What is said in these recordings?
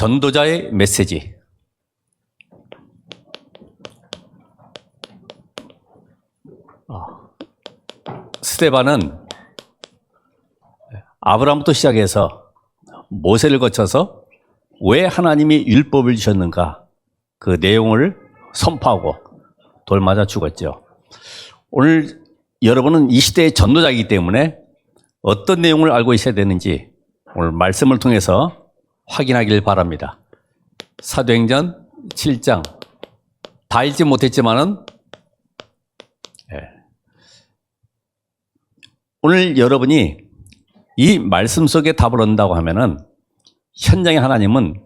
전도자의 메시지. 스데반은 아브라함부터 시작해서 모세를 거쳐서 왜 하나님이 율법을 주셨는가 그 내용을 선포하고 돌맞아 죽었죠. 오늘 여러분은 이 시대의 전도자이기 때문에 어떤 내용을 알고 있어야 되는지 오늘 말씀을 통해서 확인하길 바랍니다. 사도행전 7장 다 읽지 못했지만은 오늘 여러분이 이 말씀 속에 답을 얻는다고 하면은 현장에 하나님은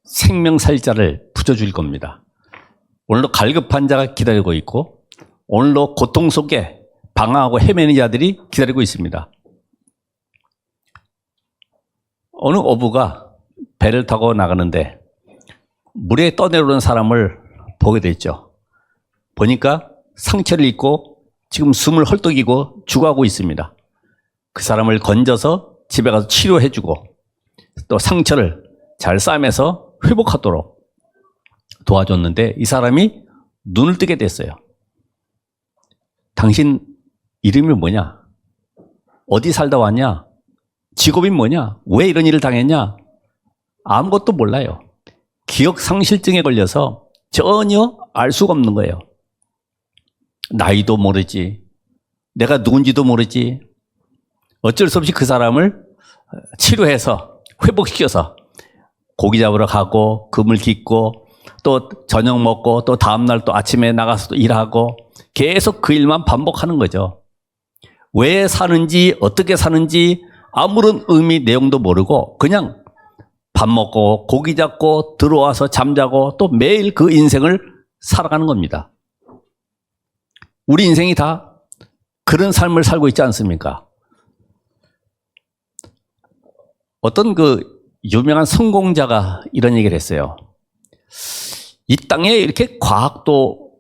생명살자를 붙여줄 겁니다. 오늘도 갈급한 자가 기다리고 있고 오늘도 고통 속에 방황하고 헤매는 자들이 기다리고 있습니다. 어느 어부가 배를 타고 나가는데 물에 떠내려오는 사람을 보게 됐죠. 보니까 상처를 입고 지금 숨을 헐떡이고 죽어가고 있습니다. 그 사람을 건져서 집에 가서 치료해주고 또 상처를 잘 싸매서 회복하도록 도와줬는데 이 사람이 눈을 뜨게 됐어요. 당신 이름이 뭐냐? 어디 살다 왔냐? 직업이 뭐냐? 왜 이런 일을 당했냐? 아무것도 몰라요. 기억상실증에 걸려서 전혀 알 수가 없는 거예요. 나이도 모르지. 내가 누군지도 모르지. 어쩔 수 없이 그 사람을 치료해서 회복시켜서 고기 잡으러 가고 금을 깃고 또 저녁 먹고 또 다음날 또 아침에 나가서 또 일하고 계속 그 일만 반복하는 거죠. 왜 사는지 어떻게 사는지 아무런 의미 내용도 모르고 그냥 밥 먹고 고기 잡고 들어와서 잠자고 또 매일 그 인생을 살아가는 겁니다. 우리 인생이 다 그런 삶을 살고 있지 않습니까? 어떤 그 유명한 성공자가 이런 얘기를 했어요. 이 땅에 이렇게 과학도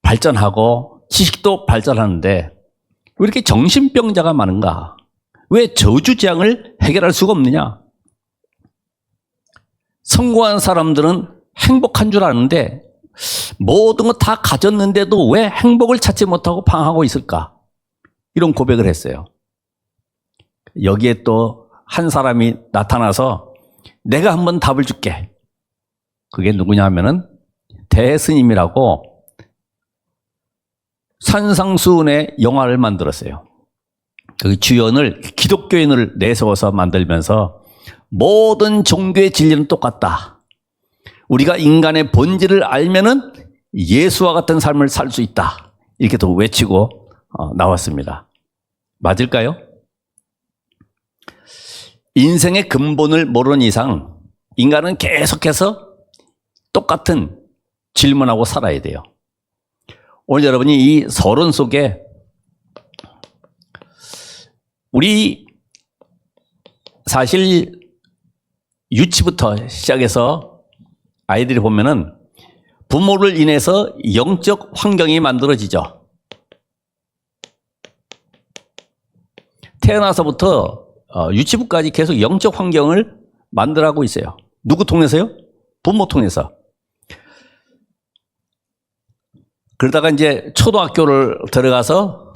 발전하고 지식도 발전하는데 왜 이렇게 정신병자가 많은가? 왜 저주재앙을 해결할 수가 없느냐? 성공한 사람들은 행복한 줄 아는데 모든 거 다 가졌는데도 왜 행복을 찾지 못하고 방황하고 있을까? 이런 고백을 했어요. 여기에 또 한 사람이 나타나서 내가 한번 답을 줄게. 그게 누구냐 하면은 대스님이라고 산상수훈의 영화를 만들었어요. 그 주연을 기독교인을 내세워서 만들면서 모든 종교의 진리는 똑같다. 우리가 인간의 본질을 알면은 예수와 같은 삶을 살 수 있다. 이렇게 또 외치고 나왔습니다. 맞을까요? 인생의 근본을 모르는 이상 인간은 계속해서 똑같은 질문하고 살아야 돼요. 오늘 여러분이 이 서론 속에 우리 사실 유치부터 시작해서 아이들이 보면은 부모를 인해서 영적 환경이 만들어지죠. 태어나서부터 유치부까지 계속 영적 환경을 만들어가고 있어요. 누구 통해서요? 부모 통해서. 그러다가 이제 초등학교를 들어가서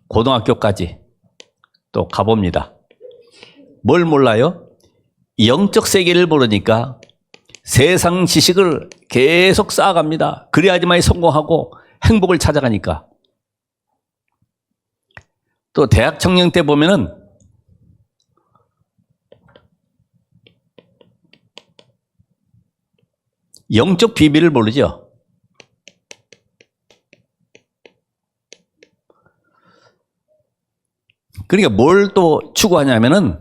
고등학교까지 또 가봅니다. 뭘 몰라요? 영적 세계를 모르니까 세상 지식을 계속 쌓아갑니다. 그래야지만 성공하고 행복을 찾아가니까. 또 대학 청년 때 보면은 영적 비밀을 모르죠. 그러니까 뭘 또 추구하냐면은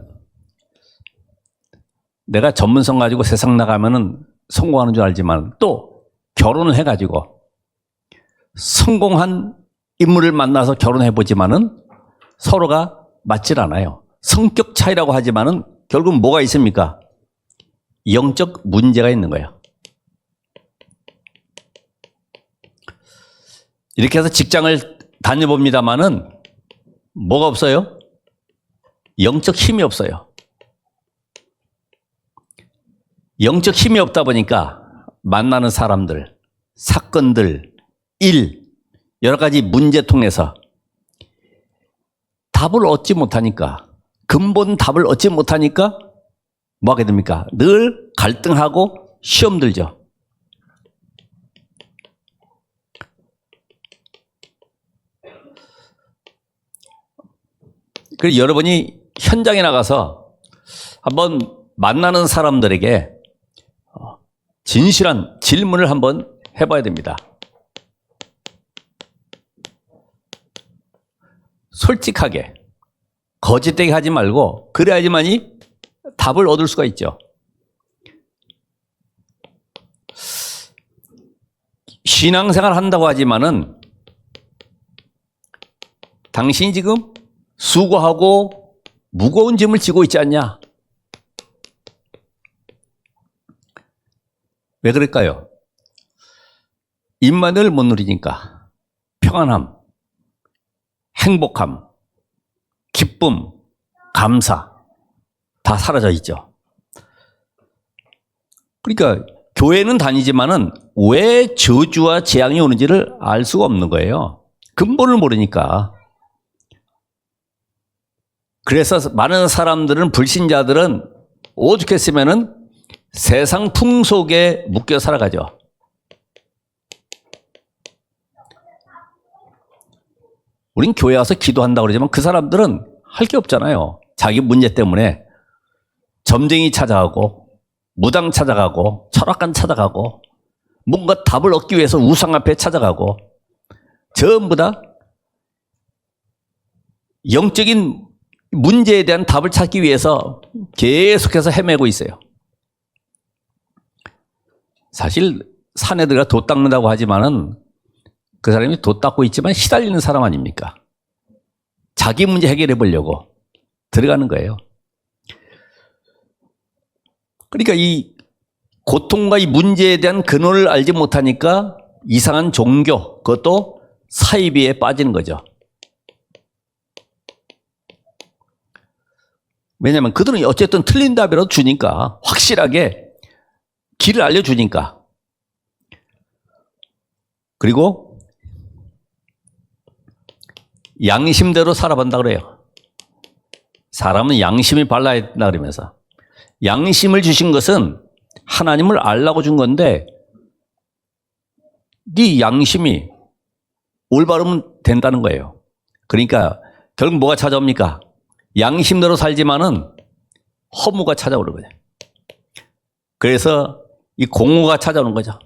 내가 전문성 가지고 세상 나가면은 성공하는 줄 알지만 또 결혼을 해가지고 성공한 인물을 만나서 결혼해보지만은 서로가 맞질 않아요. 성격 차이라고 하지만은 결국 뭐가 있습니까? 영적 문제가 있는 거예요. 이렇게 해서 직장을 다녀봅니다만은 뭐가 없어요? 영적 힘이 없어요. 영적 힘이 없다 보니까 만나는 사람들, 사건들, 일, 여러 가지 문제 통해서 답을 얻지 못하니까, 근본 답을 얻지 못하니까 뭐 하게 됩니까? 늘 갈등하고 시험 들죠. 그래서 여러분이 현장에 나가서 한번 만나는 사람들에게 진실한 질문을 한번 해봐야 됩니다. 솔직하게, 거짓되게 하지 말고 그래야지만이 답을 얻을 수가 있죠. 신앙생활 한다고 하지만은 당신이 지금 수고하고 무거운 짐을 지고 있지 않냐? 왜 그럴까요? 입만을 못 누리니까 평안함, 행복함, 기쁨, 감사 다 사라져 있죠. 그러니까 교회는 다니지만은 왜 저주와 재앙이 오는지를 알 수가 없는 거예요. 근본을 모르니까. 그래서 많은 사람들은, 불신자들은 오죽했으면은 세상 풍속에 묶여 살아가죠. 우린 교회 와서 기도한다고 그러지만 그 사람들은 할 게 없잖아요. 자기 문제 때문에 점쟁이 찾아가고 무당 찾아가고 철학관 찾아가고 뭔가 답을 얻기 위해서 우상 앞에 찾아가고 전부 다 영적인 문제에 대한 답을 찾기 위해서 계속해서 헤매고 있어요. 사실 산에 들어가 돛 닦는다고 하지만은 그 사람이 돛 닦고 있지만 시달리는 사람 아닙니까? 자기 문제 해결해 보려고 들어가는 거예요. 그러니까 이 고통과 이 문제에 대한 근원을 알지 못하니까 이상한 종교, 그것도 사이비에 빠지는 거죠. 왜냐하면 그들은 어쨌든 틀린 답이라도 주니까, 확실하게 길을 알려주니까. 그리고 양심대로 살아본다 그래요. 사람은 양심이 발라야 된다 그러면서. 양심을 주신 것은 하나님을 알라고 준 건데 네 양심이 올바르면 된다는 거예요. 그러니까 결국 뭐가 찾아옵니까? 양심대로 살지만은 허무가 찾아오는 거예요. 그래서 이 공허가 찾아오는 거죠.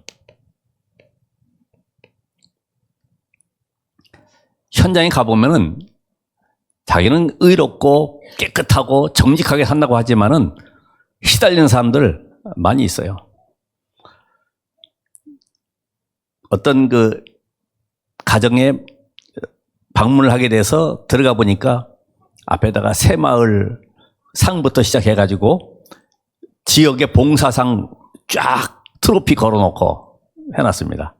현장에 가보면은 자기는 의롭고 깨끗하고 정직하게 산다고 하지만은 시달리는 사람들 많이 있어요. 어떤 그 가정에 방문을 하게 돼서 들어가 보니까 앞에다가 새마을 상부터 시작해가지고 지역의 봉사상 쫙 트로피 걸어놓고 해놨습니다.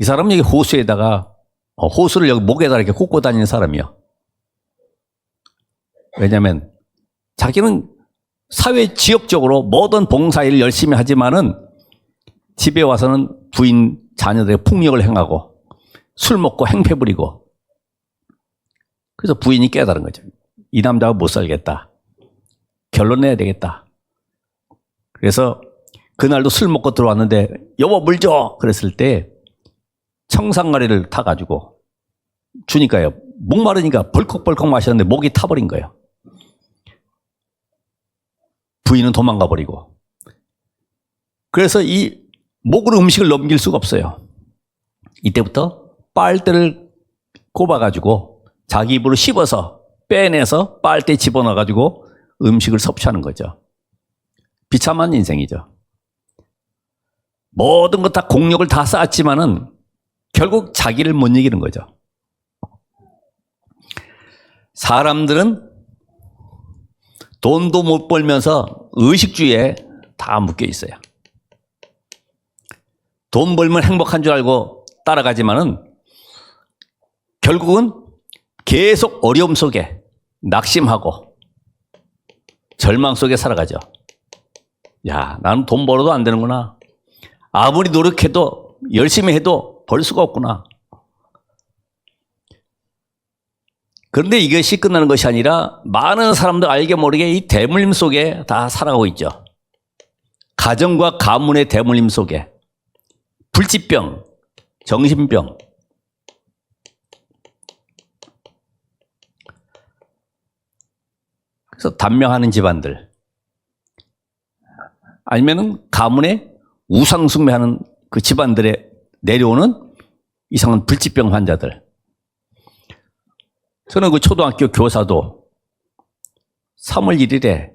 이 사람은 여기 호수에다가 호수를 여기 목에다 이렇게 꽂고 다니는 사람이요. 왜냐하면 자기는 사회 지역적으로 모든 봉사일을 열심히 하지만은 집에 와서는 부인, 자녀들의 폭력을 행하고 술 먹고 행패 부리고, 그래서 부인이 깨달은 거죠. 이 남자가 못 살겠다. 결론 내야 되겠다. 그래서 그날도 술 먹고 들어왔는데 여보 물 줘! 그랬을 때 청산가리를 타가지고 주니까요. 목마르니까 벌컥벌컥 마셨는데 목이 타버린 거예요. 부인은 도망가 버리고. 그래서 이 목으로 음식을 넘길 수가 없어요. 이때부터 빨대를 꼽아가지고 자기 입으로 씹어서 빼내서 빨대에 집어넣어가지고 음식을 섭취하는 거죠. 비참한 인생이죠. 모든 것 다 공력을 다 쌓았지만은 결국 자기를 못 이기는 거죠. 사람들은 돈도 못 벌면서 의식주의에 다 묶여 있어요. 돈 벌면 행복한 줄 알고 따라가지만은 결국은 계속 어려움 속에 낙심하고 절망 속에 살아가죠. 야, 나는 돈 벌어도 안 되는구나. 아무리 노력해도 열심히 해도 벌 수가 없구나. 그런데 이것이 끝나는 것이 아니라 많은 사람들 알게 모르게 이 대물림 속에 다 살아가고 있죠. 가정과 가문의 대물림 속에 불치병, 정신병, 그래서 단명하는 집안들, 아니면은 가문에 우상숭배하는 그 집안들에 내려오는 이상한 불치병 환자들. 저는 그 초등학교 교사도 3월 1일에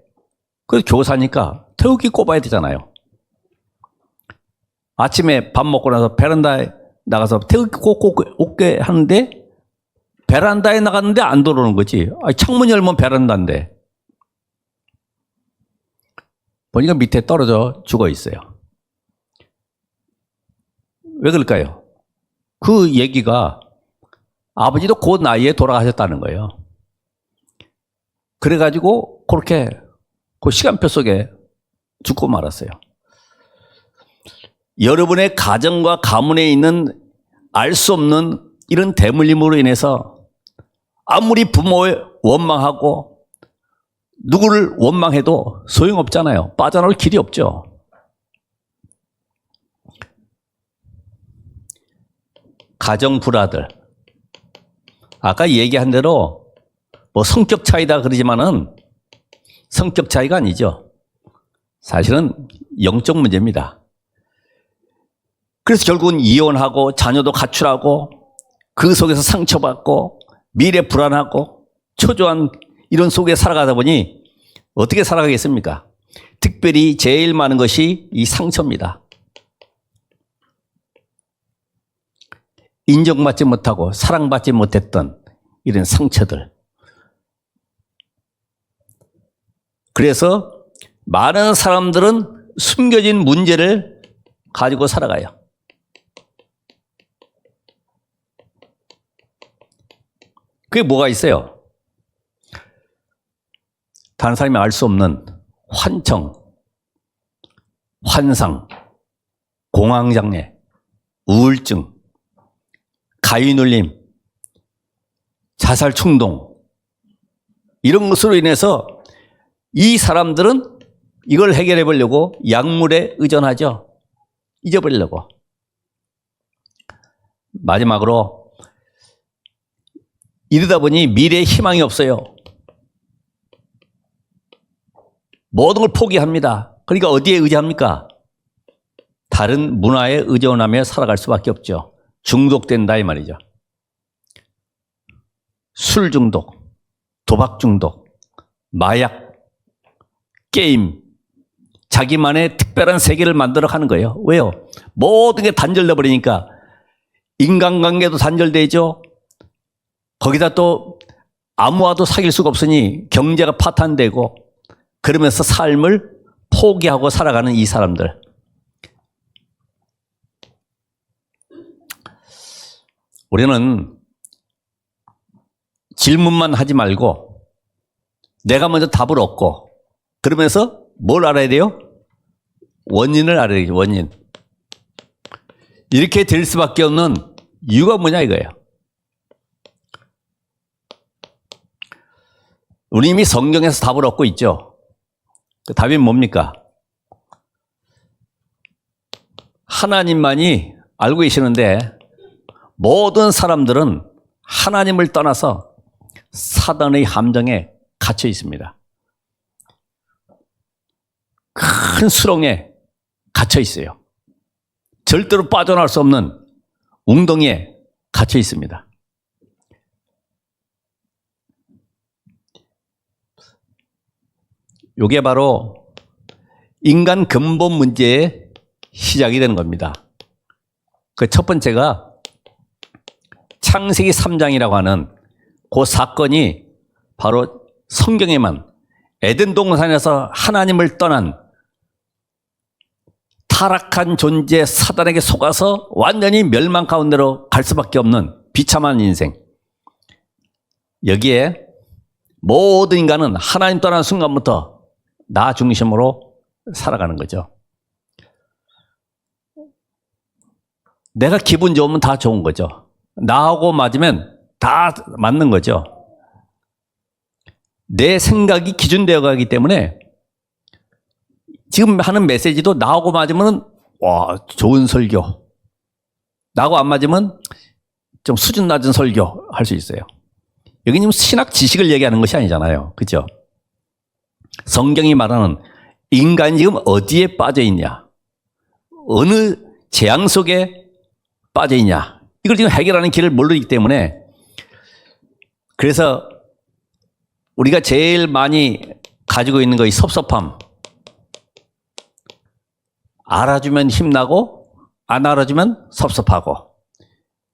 그 교사니까 태극기 꼽아야 되잖아요. 아침에 밥 먹고 나서 베란다에 나가서 태극기 꽂게 하는데 베란다에 나갔는데 안 들어오는 거지. 아니, 창문 열면 베란다인데. 보니까 밑에 떨어져 죽어 있어요. 왜 그럴까요? 그 얘기가 아버지도 그 나이에 돌아가셨다는 거예요. 그래가지고 그렇게 그 시간표 속에 죽고 말았어요. 여러분의 가정과 가문에 있는 알 수 없는 이런 대물림으로 인해서 아무리 부모를 원망하고 누구를 원망해도 소용없잖아요. 빠져나올 길이 없죠. 가정 불화들. 아까 얘기한 대로 뭐 성격 차이다 그러지만은 성격 차이가 아니죠. 사실은 영적 문제입니다. 그래서 결국은 이혼하고 자녀도 가출하고 그 속에서 상처받고 미래 불안하고 초조한 이런 속에 살아가다 보니 어떻게 살아가겠습니까? 특별히 제일 많은 것이 이 상처입니다. 인정받지 못하고 사랑받지 못했던 이런 상처들. 그래서 많은 사람들은 숨겨진 문제를 가지고 살아가요. 그게 뭐가 있어요? 다른 사람이 알 수 없는 환청, 환상, 공황장애, 우울증, 가위눌림, 자살 충동, 이런 것으로 인해서 이 사람들은 이걸 해결해 보려고 약물에 의존하죠. 잊어버리려고. 마지막으로 이러다 보니 미래에 희망이 없어요. 모든 걸 포기합니다. 그러니까 어디에 의지합니까? 다른 문화에 의존하며 살아갈 수밖에 없죠. 중독된다 이 말이죠. 술 중독, 도박 중독, 마약, 게임, 자기만의 특별한 세계를 만들어 가는 거예요. 왜요? 모든 게 단절돼 버리니까 인간관계도 단절되죠. 거기다 또 아무와도 사귈 수가 없으니 경제가 파탄되고 그러면서 삶을 포기하고 살아가는 이 사람들. 우리는 질문만 하지 말고 내가 먼저 답을 얻고 그러면서 뭘 알아야 돼요? 원인을 알아야 돼요. 원인. 이렇게 될 수밖에 없는 이유가 뭐냐 이거예요. 우리 이미 성경에서 답을 얻고 있죠. 그 답이 뭡니까? 하나님만이 알고 계시는데 모든 사람들은 하나님을 떠나서 사단의 함정에 갇혀 있습니다. 큰 수렁에 갇혀 있어요. 절대로 빠져나올 수 없는 웅덩이에 갇혀 있습니다. 이게 바로 인간 근본 문제의 시작이 되는 겁니다. 그 첫 번째가 창세기 3장이라고 하는 그 사건이 바로 성경에만 에덴 동산에서 하나님을 떠난 타락한 존재 사단에게 속아서 완전히 멸망 가운데로 갈 수밖에 없는 비참한 인생. 여기에 모든 인간은 하나님 떠난 순간부터 나 중심으로 살아가는 거죠. 내가 기분 좋으면 다 좋은 거죠. 나하고 맞으면 다 맞는 거죠. 내 생각이 기준되어 가기 때문에 지금 하는 메시지도 나하고 맞으면 와, 좋은 설교. 나하고 안 맞으면 좀 수준 낮은 설교 할 수 있어요. 여기는 신학 지식을 얘기하는 것이 아니잖아요. 그죠? 성경이 말하는 인간이 지금 어디에 빠져 있냐? 어느 재앙 속에 빠져 있냐? 이걸 지금 해결하는 길을 모르기 때문에 그래서 우리가 제일 많이 가지고 있는 거 이 섭섭함. 알아주면 힘나고 안 알아주면 섭섭하고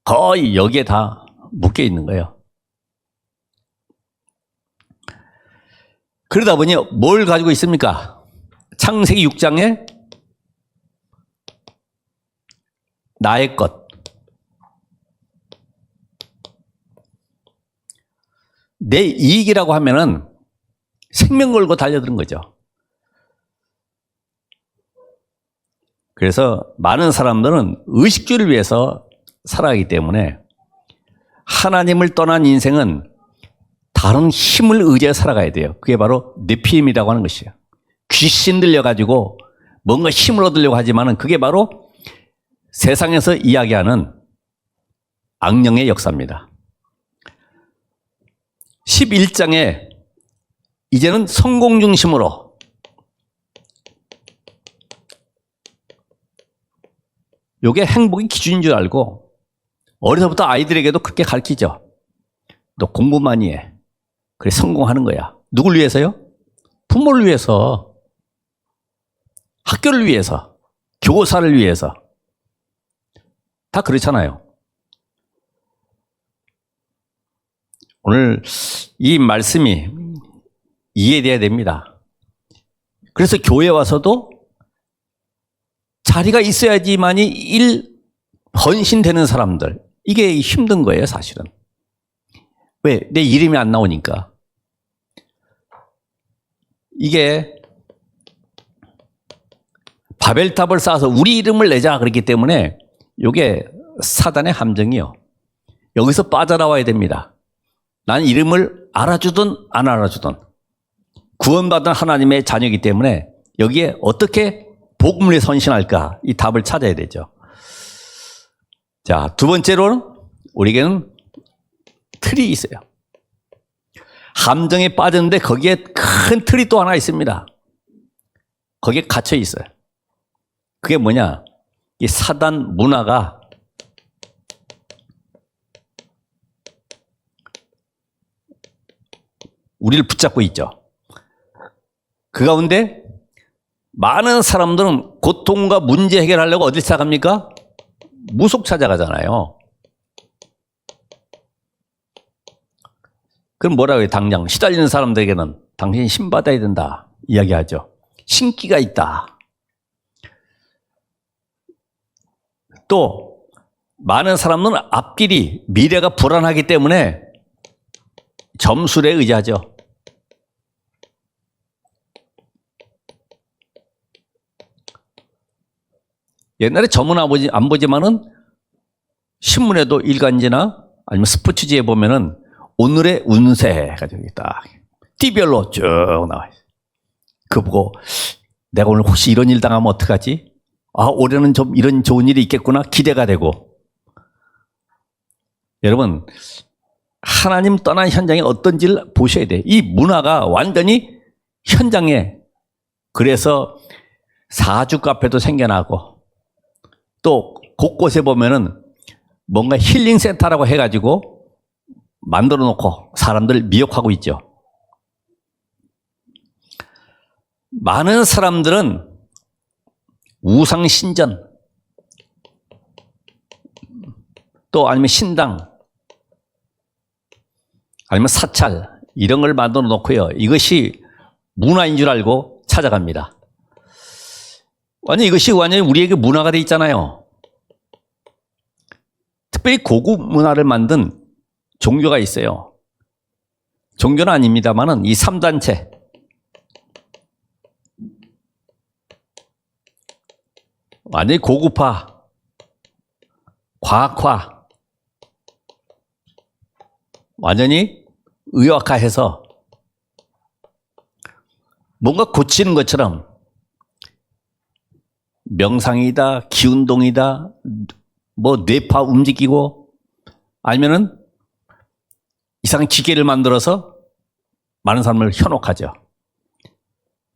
거의 여기에 다 묶여 있는 거예요. 그러다 보니 뭘 가지고 있습니까? 창세기 6장에 나의 것. 내 이익이라고 하면은 생명 걸고 달려드는 거죠. 그래서 많은 사람들은 의식주를 위해서 살아가기 때문에 하나님을 떠난 인생은 다른 힘을 의지해 살아가야 돼요. 그게 바로 느피임이라고 하는 것이에요. 귀신 들려가지고 뭔가 힘을 얻으려고 하지만은 그게 바로 세상에서 이야기하는 악령의 역사입니다. 11장에 이제는 성공 중심으로 이게 행복의 기준인 줄 알고 어려서부터 아이들에게도 그렇게 가르치죠. 너 공부 많이 해. 그래 성공하는 거야. 누굴 위해서요? 부모를 위해서, 학교를 위해서, 교사를 위해서. 다 그렇잖아요. 오늘 이 말씀이 이해돼야 됩니다. 그래서 교회 와서도 자리가 있어야지만이 헌신되는 사람들, 이게 힘든 거예요, 사실은. 왜? 내 이름이 안 나오니까. 이게 바벨탑을 쌓아서 우리 이름을 내자 그랬기 때문에 이게 사단의 함정이요. 여기서 빠져나와야 됩니다. 난 이름을 알아주든 안 알아주든 구원받은 하나님의 자녀이기 때문에 여기에 어떻게 복음을 선신할까? 이 답을 찾아야 되죠. 자, 두 번째로는 우리에게는 틀이 있어요. 함정에 빠졌는데 거기에 큰 틀이 또 하나 있습니다. 거기에 갇혀 있어요. 그게 뭐냐? 이 사단 문화가 우리를 붙잡고 있죠. 그 가운데 많은 사람들은 고통과 문제 해결하려고 어딜 찾아갑니까? 무속 찾아가잖아요. 그럼 뭐라고 해요? 당장 시달리는 사람들에게는 당신이 신받아야 된다 이야기하죠. 신기가 있다. 또 많은 사람들은 앞길이 미래가 불안하기 때문에 점술에 의지하죠. 옛날에 점은 안 보지만은 신문에도 일간지나 아니면 스포츠지에 보면은 오늘의 운세 가지고 있다. 띠별로 쭉 나와요. 그거 보고 내가 오늘 혹시 이런 일 당하면 어떡하지? 아, 올해는 좀 이런 좋은 일이 있겠구나 기대가 되고. 여러분, 하나님 떠난 현장이 어떤지를 보셔야 돼요. 이 문화가 완전히 현장에, 그래서 사주 카페도 생겨나고 또 곳곳에 보면은 뭔가 힐링 센터라고 해가지고 만들어 놓고 사람들 미혹하고 있죠. 많은 사람들은 우상 신전 또 아니면 신당 아니면 사찰 이런 걸 만들어 놓고요. 이것이 문화인 줄 알고 찾아갑니다. 이것이 완전히 우리에게 문화가 돼 있잖아요. 특별히 고급 문화를 만든 종교가 있어요. 종교는 아닙니다만은 이 3단체. 완전히 고급화, 과학화, 완전히 의학화해서 뭔가 고치는 것처럼 명상이다, 기운동이다, 뭐 뇌파 움직이고 아니면은 이상한 기계를 만들어서 많은 사람을 현혹하죠.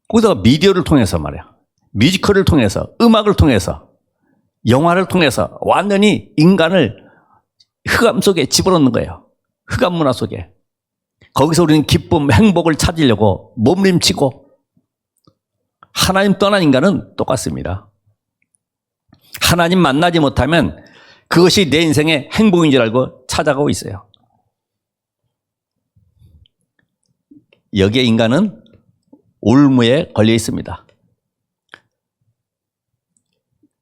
거기다가 미디어를 통해서 말이야. 뮤지컬을 통해서, 음악을 통해서, 영화를 통해서 완전히 인간을 흑암 속에 집어넣는 거예요. 흑암 문화 속에. 거기서 우리는 기쁨, 행복을 찾으려고 몸부림치고 하나님 떠난 인간은 똑같습니다. 하나님 만나지 못하면 그것이 내 인생의 행복인 줄 알고 찾아가고 있어요. 여기에 인간은 올무에 걸려 있습니다.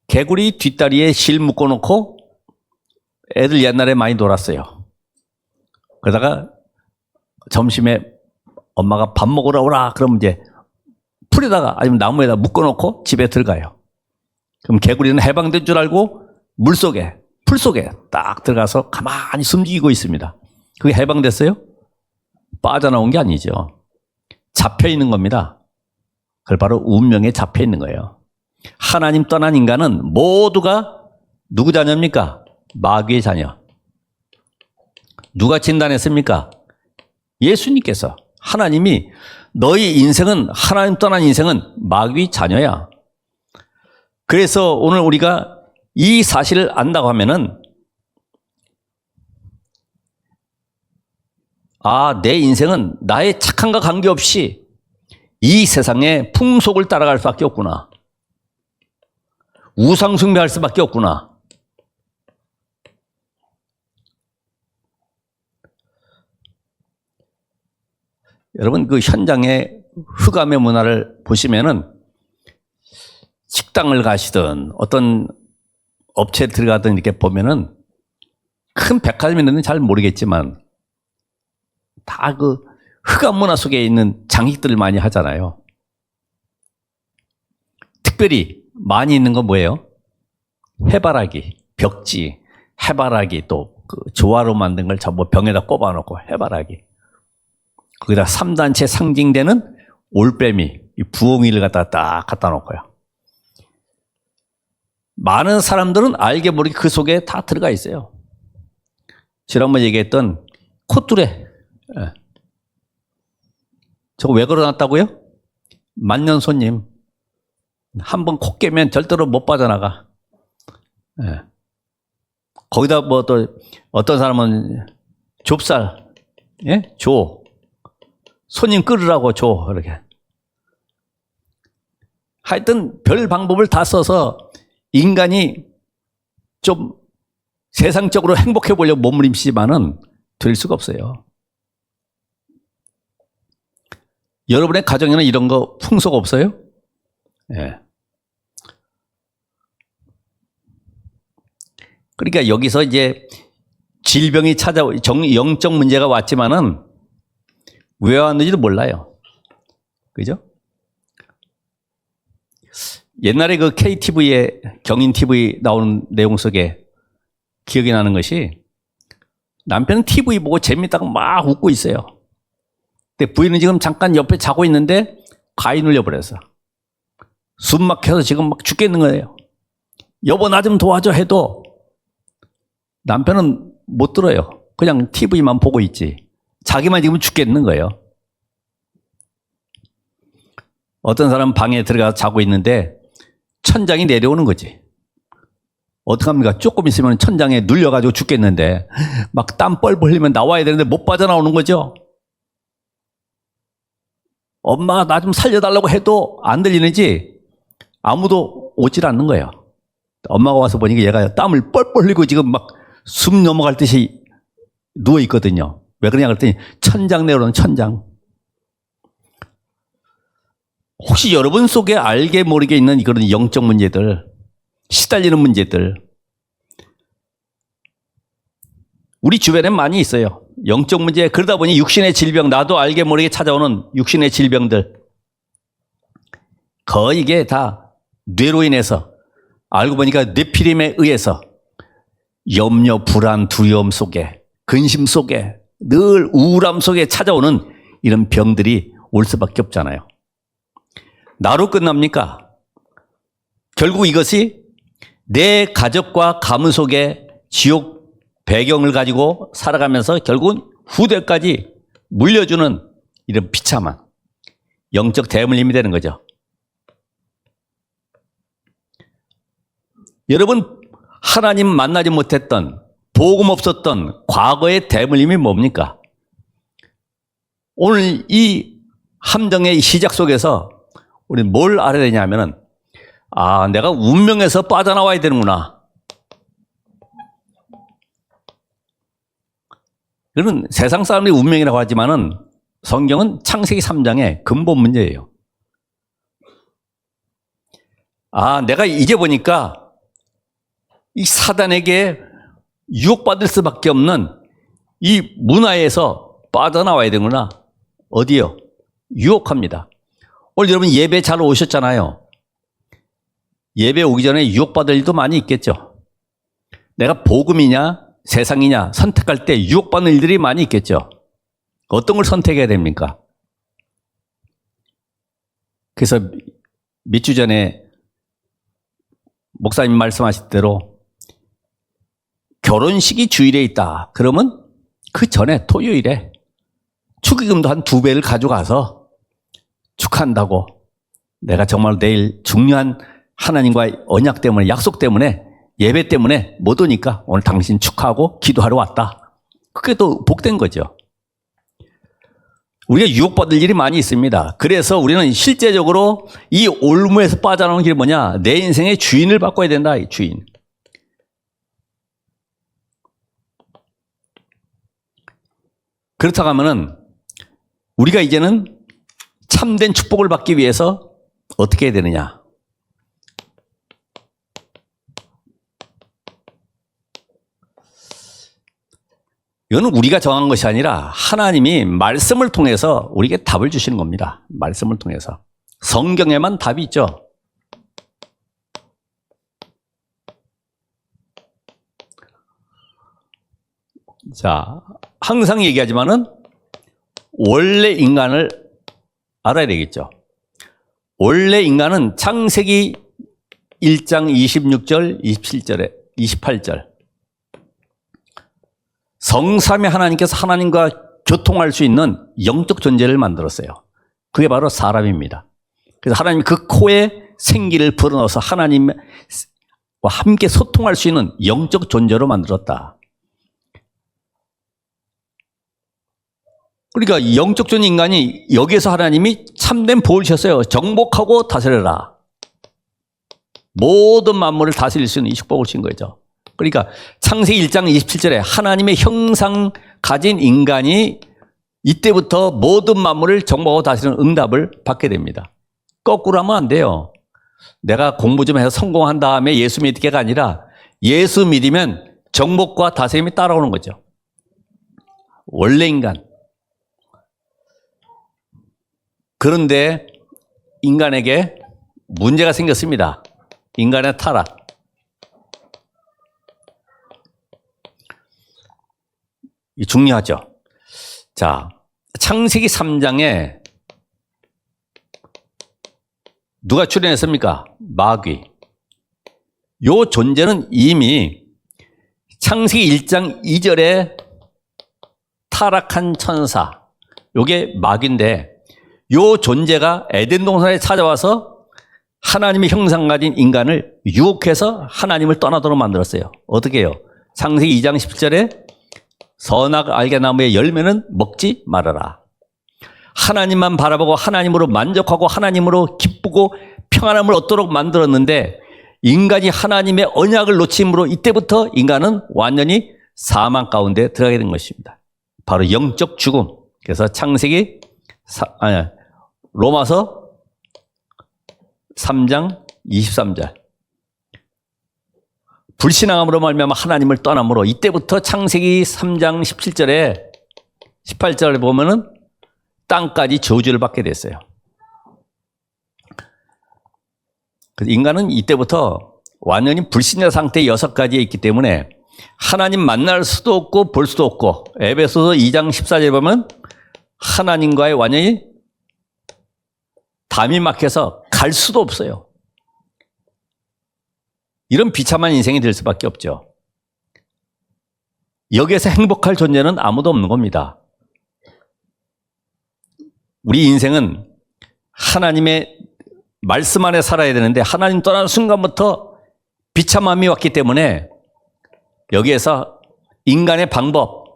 개구리 뒷다리에 실 묶어놓고 애들 옛날에 많이 놀았어요. 그러다가 점심에 엄마가 밥 먹으러 오라 그러면 이제 풀에다가 아니면 나무에다 묶어놓고 집에 들어가요. 그럼 개구리는 해방된 줄 알고 물속에, 풀 속에 딱 들어가서 가만히 숨기고 있습니다. 그게 해방됐어요? 빠져나온 게 아니죠. 잡혀 있는 겁니다. 그걸 바로 운명에 잡혀 있는 거예요. 하나님 떠난 인간은 모두가 누구 자녀입니까? 마귀의 자녀. 누가 진단했습니까? 예수님께서. 하나님이 너희 인생은, 하나님 떠난 인생은 마귀 자녀야. 그래서 오늘 우리가 이 사실을 안다고 하면은 아, 내 인생은 나의 착함과 관계없이 이 세상의 풍속을 따라갈 수밖에 없구나. 우상숭배할 수밖에 없구나. 여러분 그 현장의 흑암의 문화를 보시면은 식당을 가시든 어떤 업체에 들어가든 이렇게 보면은 큰 백화점에 있는 잘 모르겠지만 다 그 흑암 문화 속에 있는 장식들을 많이 하잖아요. 특별히 많이 있는 건 뭐예요? 해바라기, 벽지, 해바라기 또 그 조화로 만든 걸 전부 병에다 꼽아놓고 해바라기. 거기다 3단체 상징되는 올빼미, 부엉이를 갖다 놓고요. 많은 사람들은 알게 모르게 그 속에 다 들어가 있어요. 지난번에 얘기했던 콧뚜레. 저거 왜 걸어놨다고요? 만년 손님. 한번 코 깨면 절대로 못 빠져나가. 거기다 뭐 또 어떤 사람은 좁쌀, 예? 줘. 손님 끌으라고 줘. 이렇게. 하여튼 별 방법을 다 써서 인간이 좀 세상적으로 행복해 보려고 몸부림치지만은 될 수가 없어요. 여러분의 가정에는 이런 거 풍속 없어요? 예. 그러니까 여기서 이제 질병이 영적 문제가 왔지만은 왜 왔는지도 몰라요. 그죠? 옛날에 그 KTV에 경인TV 나오는 내용 속에 기억이 나는 것이 남편은 TV 보고 재밌다고 막 웃고 있어요. 근데 부인은 지금 잠깐 옆에 자고 있는데 가위 눌려버렸어. 숨 막혀서 지금 막 죽겠는 거예요. 여보 나 좀 도와줘 해도 남편은 못 들어요. 그냥 TV만 보고 있지. 자기만 지금 죽겠는 거예요. 어떤 사람은 방에 들어가서 자고 있는데 천장이 내려오는 거지. 어떡합니까? 조금 있으면 천장에 눌려가지고 죽겠는데 막 땀 뻘뻘 흘리면 나와야 되는데 못 빠져나오는 거죠. 엄마 나 좀 살려달라고 해도 안 들리는지 아무도 오질 않는 거예요. 엄마가 와서 보니까 얘가 땀을 뻘뻘 흘리고 지금 막 숨 넘어갈 듯이 누워 있거든요. 왜 그러냐 그랬더니 천장 내려오는 천장. 혹시 여러분 속에 알게 모르게 있는 그런 영적 문제들, 시달리는 문제들, 우리 주변에 많이 있어요. 영적 문제. 그러다 보니 육신의 질병, 나도 알게 모르게 찾아오는 육신의 질병들. 거의 이게 다 뇌로 인해서 알고 보니까 뇌피림에 의해서 염려, 불안, 두려움 속에, 근심 속에, 늘 우울함 속에 찾아오는 이런 병들이 올 수밖에 없잖아요. 나로 끝납니까? 결국 이것이 내 가족과 가문 속에 지옥 배경을 가지고 살아가면서 결국은 후대까지 물려주는 이런 비참한 영적 대물림이 되는 거죠. 여러분, 하나님 만나지 못했던, 복음 없었던 과거의 대물림이 뭡니까? 오늘 이 함정의 시작 속에서 우리는 뭘 알아야 되냐면은, 아, 내가 운명에서 빠져나와야 되는구나. 이거는 세상 사람들이 운명이라고 하지만은 성경은 창세기 3장의 근본 문제예요. 아, 내가 이제 보니까 이 사단에게 유혹받을 수밖에 없는 이 문화에서 빠져나와야 되는구나. 어디요? 유혹합니다. 오늘 여러분 예배 잘 오셨잖아요. 예배 오기 전에 유혹받을 일도 많이 있겠죠. 내가 복음이냐 세상이냐 선택할 때 유혹받는 일들이 많이 있겠죠. 어떤 걸 선택해야 됩니까? 그래서 몇 주 전에 목사님 말씀하신 대로 결혼식이 주일에 있다. 그러면 그 전에 토요일에 축의금도 한 2배를 가져가서 축하한다고, 내가 정말 내일 중요한 하나님과의 언약 때문에, 약속 때문에, 예배 때문에 못 오니까 오늘 당신 축하하고 기도하러 왔다. 그게 또 복된 거죠. 우리가 유혹받을 일이 많이 있습니다. 그래서 우리는 실제적으로 이 올무에서 빠져나오는 길이 뭐냐? 내 인생의 주인을 바꿔야 된다. 이 주인. 그렇다고 하면은 우리가 이제는 참된 축복을 받기 위해서 어떻게 해야 되느냐? 이거는 우리가 정한 것이 아니라 하나님이 말씀을 통해서 우리에게 답을 주시는 겁니다. 말씀을 통해서. 성경에만 답이 있죠. 자, 항상 얘기하지만은 원래 인간을 알아야 되겠죠. 원래 인간은 창세기 1장 26절, 27절에 28절. 성삼위 하나님께서 하나님과 교통할 수 있는 영적 존재를 만들었어요. 그게 바로 사람입니다. 그래서 하나님이 그 코에 생기를 불어넣어서 하나님과 함께 소통할 수 있는 영적 존재로 만들었다. 그러니까 영적 존재 인간이 여기에서 하나님이 참된 복을 주셨어요. 정복하고 다스려라. 모든 만물을 다스릴 수 있는 이 축복을 주신 거죠. 그러니까 창세기 1장 27절에 하나님의 형상 가진 인간이 이때부터 모든 만물을 정복하고 다스리는 응답을 받게 됩니다. 거꾸로 하면 안 돼요. 내가 공부 좀 해서 성공한 다음에 예수 믿기가 아니라 예수 믿으면 정복과 다스림이 따라오는 거죠. 원래 인간. 그런데 인간에게 문제가 생겼습니다. 인간의 타락. 이 중요하죠. 자, 창세기 3장에 누가 출연했습니까? 마귀. 요 존재는 이미 창세기 1장 2절에 타락한 천사, 요게 마귀인데 요 존재가 에덴 동산에 찾아와서 하나님의 형상 가진 인간을 유혹해서 하나님을 떠나도록 만들었어요. 어떻게 해요? 창세기 2장 10절에 선악 알게 나무의 열매는 먹지 말아라. 하나님만 바라보고 하나님으로 만족하고 하나님으로 기쁘고 평안함을 얻도록 만들었는데 인간이 하나님의 언약을 놓침으로 이때부터 인간은 완전히 사망 가운데 들어가게 된 것입니다. 바로 영적 죽음. 그래서 창세기 로마서 3장 23절. 불신앙함으로 말미암아 하나님을 떠남으로 이때부터 창세기 3장 17절에 18절에 보면은 땅까지 저주를 받게 됐어요. 그래서 인간은 이때부터 완전히 불신자 상태 6가지에 있기 때문에 하나님 만날 수도 없고 볼 수도 없고, 에베소서 2장 14절에 보면 하나님과의 완전히 담이 막혀서 갈 수도 없어요. 이런 비참한 인생이 될 수밖에 없죠. 여기에서 행복할 존재는 아무도 없는 겁니다. 우리 인생은 하나님의 말씀 안에 살아야 되는데 하나님 떠나는 순간부터 비참함이 왔기 때문에 여기에서 인간의 방법,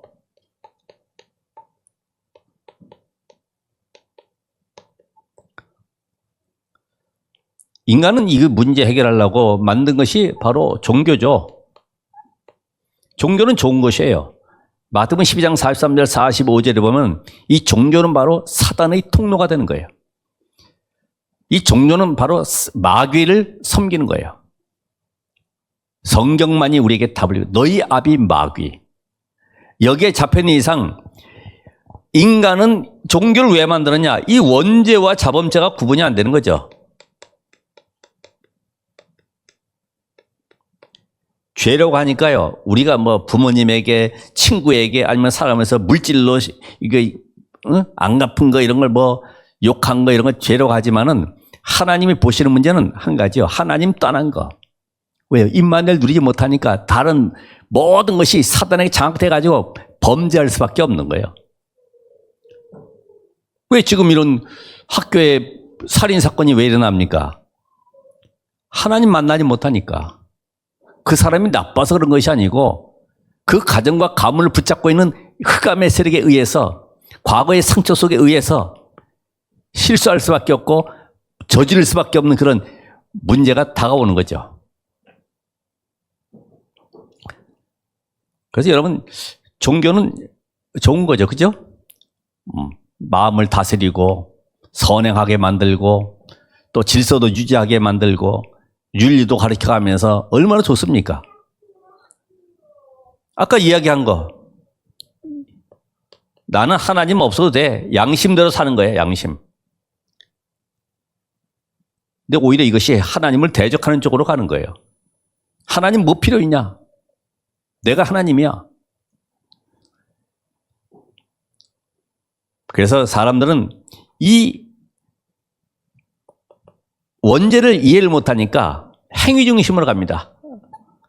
인간은 이 문제 해결하려고 만든 것이 바로 종교죠. 종교는 좋은 것이에요. 마태복음 12장 43절 45절에 보면 이 종교는 바로 사단의 통로가 되는 거예요. 이 종교는 바로 마귀를 섬기는 거예요. 성경만이 우리에게 답을 주고 너희 아비 마귀. 여기에 잡혀있는 이상 인간은 종교를 왜 만들었냐? 이 원죄와 자범죄가 구분이 안 되는 거죠. 죄라고 하니까요, 우리가 뭐 부모님에게, 친구에게, 아니면 살아가면서 물질로 이게 안 갚은 거 이런 걸 뭐 욕한 거 이런 거 죄라고 하지만은 하나님이 보시는 문제는 한 가지요. 하나님 떠난 거. 왜요? 임마누엘 누리지 못하니까 다른 모든 것이 사단에게 장악돼 가지고 범죄할 수밖에 없는 거예요. 왜 지금 이런 학교에 살인 사건이 왜 일어납니까? 하나님 만나지 못하니까. 그 사람이 나빠서 그런 것이 아니고 그 가정과 가문을 붙잡고 있는 흑암의 세력에 의해서, 과거의 상처 속에 의해서 실수할 수밖에 없고 저지를 수밖에 없는 그런 문제가 다가오는 거죠. 그래서 여러분, 종교는 좋은 거죠. 그죠? 마음을 다스리고 선행하게 만들고 또 질서도 유지하게 만들고 윤리도 가르쳐가면서 얼마나 좋습니까? 아까 이야기한 거, 나는 하나님 없어도 돼. 양심대로 사는 거예요. 양심. 근데 오히려 이것이 하나님을 대적하는 쪽으로 가는 거예요. 하나님 뭐 필요 있냐? 내가 하나님이야. 그래서 사람들은 이 원죄를 이해를 못하니까 행위 중심으로 갑니다.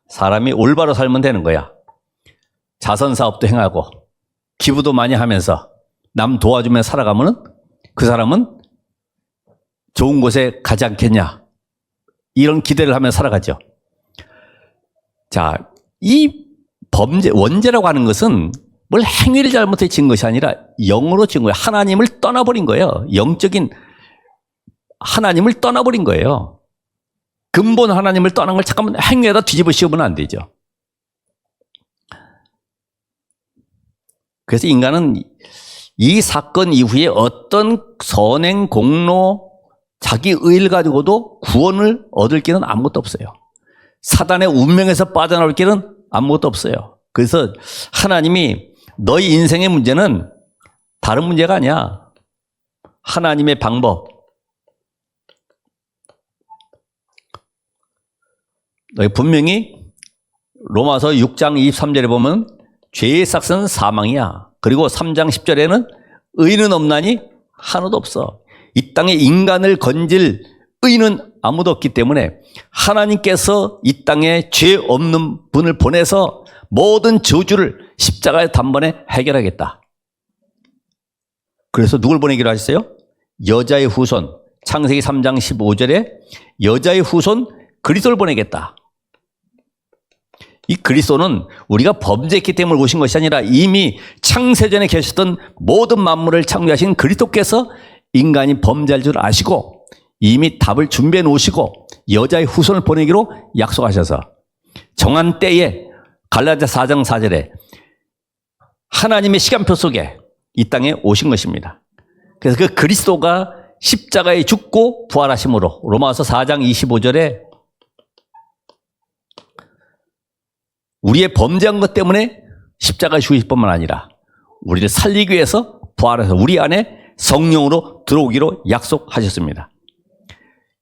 사람이 올바로 살면 되는 거야. 자선사업도 행하고 기부도 많이 하면서 남 도와주며 살아가면 그 사람은 좋은 곳에 가지 않겠냐, 이런 기대를 하며 살아가죠. 자, 이 범죄, 원죄라고 하는 것은 뭘 행위를 잘못해 진 것이 아니라 영으로 진 거예요. 하나님을 떠나버린 거예요. 영적인 하나님을 떠나버린 거예요. 근본 하나님을 떠난 걸 잠깐만 행위에다 뒤집어 씌우면 안 되죠. 그래서 인간은 이 사건 이후에 어떤 선행, 공로, 자기 의를 가지고도 구원을 얻을 길은 아무것도 없어요. 사단의 운명에서 빠져나올 길은 아무것도 없어요. 그래서 하나님이 너희 인생의 문제는 다른 문제가 아니야. 하나님의 방법. 너희 분명히 로마서 6장 23절에 보면 죄의 삭은 사망이야. 그리고 3장 10절에는 의는 없나니 하나도 없어. 이 땅에 인간을 건질 의는 아무도 없기 때문에 하나님께서 이 땅에 죄 없는 분을 보내서 모든 저주를 십자가의 단번에 해결하겠다. 그래서 누굴 보내기로 하셨어요? 여자의 후손. 창세기 3장 15절에 여자의 후손 그리스도를 보내겠다. 이 그리스도는 우리가 범죄했기 때문에 오신 것이 아니라 이미 창세전에 계셨던 모든 만물을 창조하신 그리스도께서 인간이 범죄할 줄 아시고 이미 답을 준비해 놓으시고 여자의 후손을 보내기로 약속하셔서 정한 때에 갈라디아 4장 4절에 하나님의 시간표 속에 이 땅에 오신 것입니다. 그래서 그 그리스도가 십자가에 죽고 부활하심으로 로마서 4장 25절에 우리의 범죄한 것 때문에 십자가에 죽으실 뿐만 아니라 우리를 살리기 위해서 부활해서 우리 안에 성령으로 들어오기로 약속하셨습니다.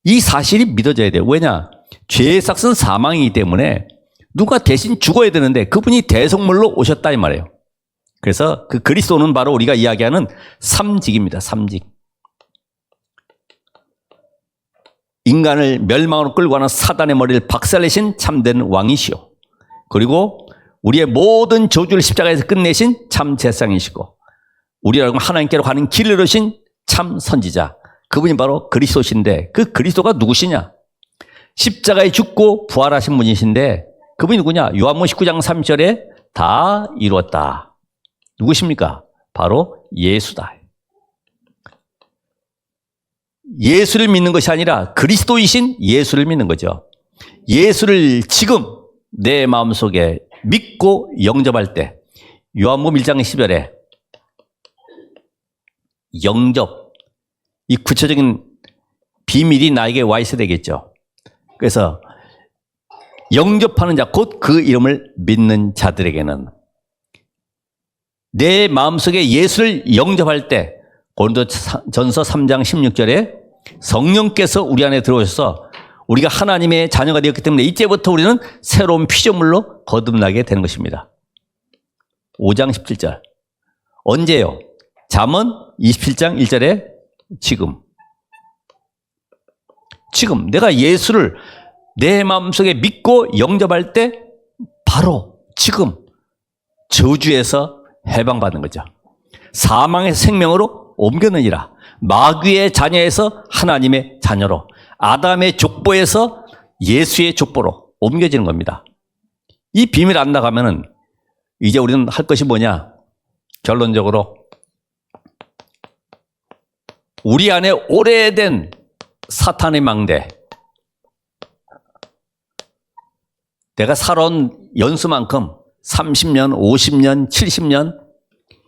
이 사실이 믿어져야 돼요. 왜냐? 죄의 삭은 사망이기 때문에 누가 대신 죽어야 되는데 그분이 대속물로 오셨다 이 말이에요. 그래서 그 그리스도는 바로 우리가 이야기하는 삼직입니다. 삼직. 인간을 멸망으로 끌고 가는 사단의 머리를 박살내신 참된 왕이시오. 그리고 우리의 모든 저주를 십자가에서 끝내신 참 제사장이시고 우리라고 하나님께로 가는 길을 열으신 참 선지자. 그분이 바로 그리스도신데 그 그리스도가 누구시냐? 십자가에 죽고 부활하신 분이신데 그분이 누구냐? 요한복음 19장 3절에 다 이루었다. 누구십니까? 바로 예수다. 예수를 믿는 것이 아니라 그리스도이신 예수를 믿는 거죠. 예수를 지금 내 마음속에 믿고 영접할 때 요한복음 1장 10절에 영접, 이 구체적인 비밀이 나에게 와 있어야 되겠죠. 그래서 영접하는 자, 곧 그 이름을 믿는 자들에게는 내 마음속에 예수를 영접할 때 고린도전서 3장 16절에 성령께서 우리 안에 들어오셔서 우리가 하나님의 자녀가 되었기 때문에 이제부터 우리는 새로운 피조물로 거듭나게 되는 것입니다. 5장 17절. 언제요? 잠언 27장 1절에 지금. 지금 내가 예수를 내 마음속에 믿고 영접할 때 바로 지금 저주에서 해방받는 거죠. 사망의 생명으로 옮겨느니라. 마귀의 자녀에서 하나님의 자녀로, 아담의 족보에서 예수의 족보로 옮겨지는 겁니다. 이 비밀 안 나가면은 이제 우리는 할 것이 뭐냐? 결론적으로 우리 안에 오래된 사탄의 망대, 내가 살아온 연수만큼 30년, 50년, 70년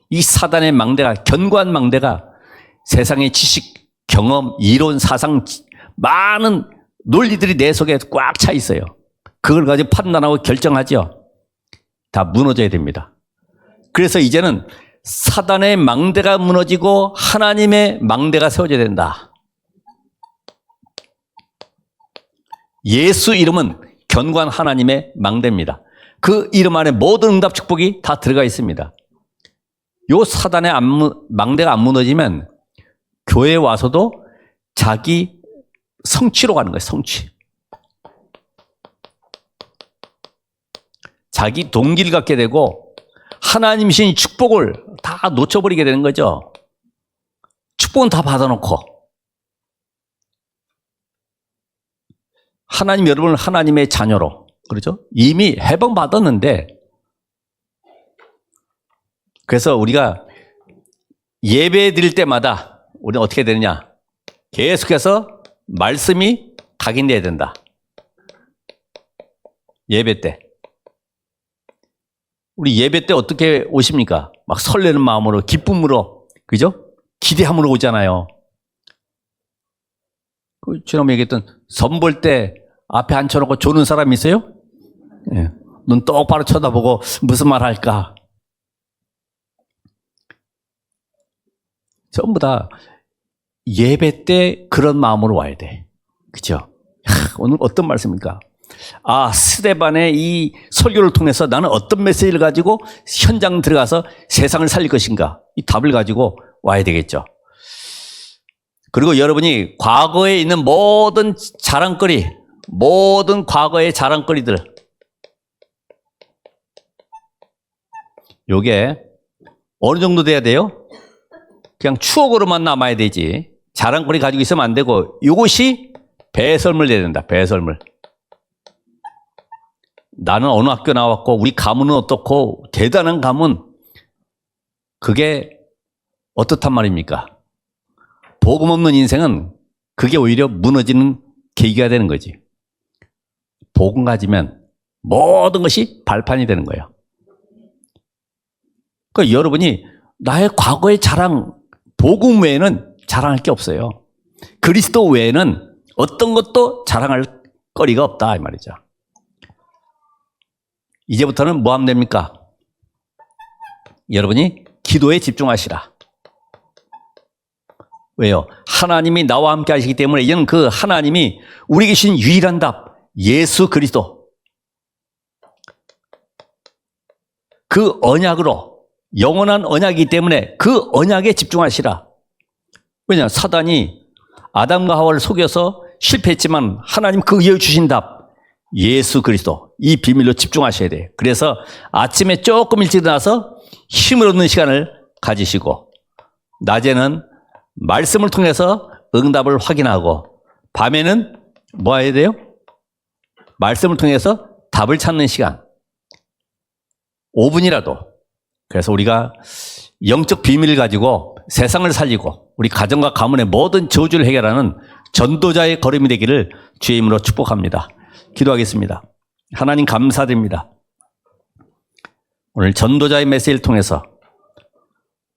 이 사단의 망대가, 견고한 망대가 세상의 지식, 경험, 이론, 사상, 많은 논리들이 내 속에 꽉 차 있어요. 그걸 가지고 판단하고 결정하죠. 다 무너져야 됩니다. 그래서 이제는 사단의 망대가 무너지고 하나님의 망대가 세워져야 된다. 예수 이름은 견고한 하나님의 망대입니다. 그 이름 안에 모든 응답 축복이 다 들어가 있습니다. 요 사단의 망대가 안 무너지면 교회에 와서도 자기 성취로 가는 거예요. 성취. 자기 동기를 갖게 되고 하나님이신 축복을 다 놓쳐버리게 되는 거죠. 축복은 다 받아놓고 하나님, 여러분을 하나님의 자녀로, 그렇죠? 이미 해방받았는데, 그래서 우리가 예배 드릴 때마다 우리는 어떻게 되느냐? 계속해서 말씀이 각인돼야 된다. 예배 때. 우리 예배 때 어떻게 오십니까? 막 설레는 마음으로, 기쁨으로, 그죠? 기대함으로 오잖아요. 지난번에 얘기했던 선볼 때 앞에 앉혀놓고 조는 사람 있어요? 예. 눈 똑바로 쳐다보고 무슨 말 할까? 전부 다 예배 때 그런 마음으로 와야 돼. 그죠? 오늘 어떤 말씀입니까? 아, 스데반의 이 설교를 통해서 나는 어떤 메시지를 가지고 현장 들어가서 세상을 살릴 것인가? 이 답을 가지고 와야 되겠죠. 그리고 여러분이 과거에 있는 모든 자랑거리, 모든 과거의 자랑거리들, 요게 어느 정도 돼야 돼요? 그냥 추억으로만 남아야 되지. 자랑거리 가지고 있으면 안 되고, 이것이 배설물 돼야 된다. 배설물. 나는 어느 학교 나왔고 우리 가문은 어떻고 대단한 가문, 그게 어떻단 말입니까? 복음 없는 인생은 그게 오히려 무너지는 계기가 되는 거지. 복음 가지면 모든 것이 발판이 되는 거예요. 그러니까 여러분이 나의 과거의 자랑, 복음 외에는 자랑할 게 없어요. 그리스도 외에는 어떤 것도 자랑할 거리가 없다 이 말이죠. 이제부터는 뭐 하면 됩니까? 여러분이 기도에 집중하시라. 왜요? 하나님이 나와 함께 하시기 때문에 이제는 그 하나님이 우리 계신 유일한 답, 예수 그리스도. 그 언약으로, 영원한 언약이기 때문에 그 언약에 집중하시라. 왜냐? 사단이 아담과 하와를 속여서 실패했지만 하나님 그 이어 주신 답, 예수 그리스도. 이 비밀로 집중하셔야 돼요. 그래서 아침에 조금 일찍 일어나서 힘을 얻는 시간을 가지시고, 낮에는 말씀을 통해서 응답을 확인하고, 밤에는 뭐 해야 돼요? 말씀을 통해서 답을 찾는 시간. 5분이라도. 그래서 우리가 영적 비밀을 가지고 세상을 살리고 우리 가정과 가문의 모든 저주를 해결하는 전도자의 걸음이 되기를 주의 이름으로 축복합니다. 기도하겠습니다. 하나님 감사드립니다. 오늘 전도자의 메시지를 통해서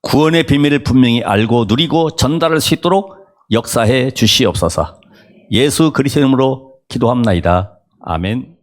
구원의 비밀을 분명히 알고 누리고 전달할 수 있도록 역사해 주시옵소서. 예수 그리스도 이름으로 기도합나이다. 아멘.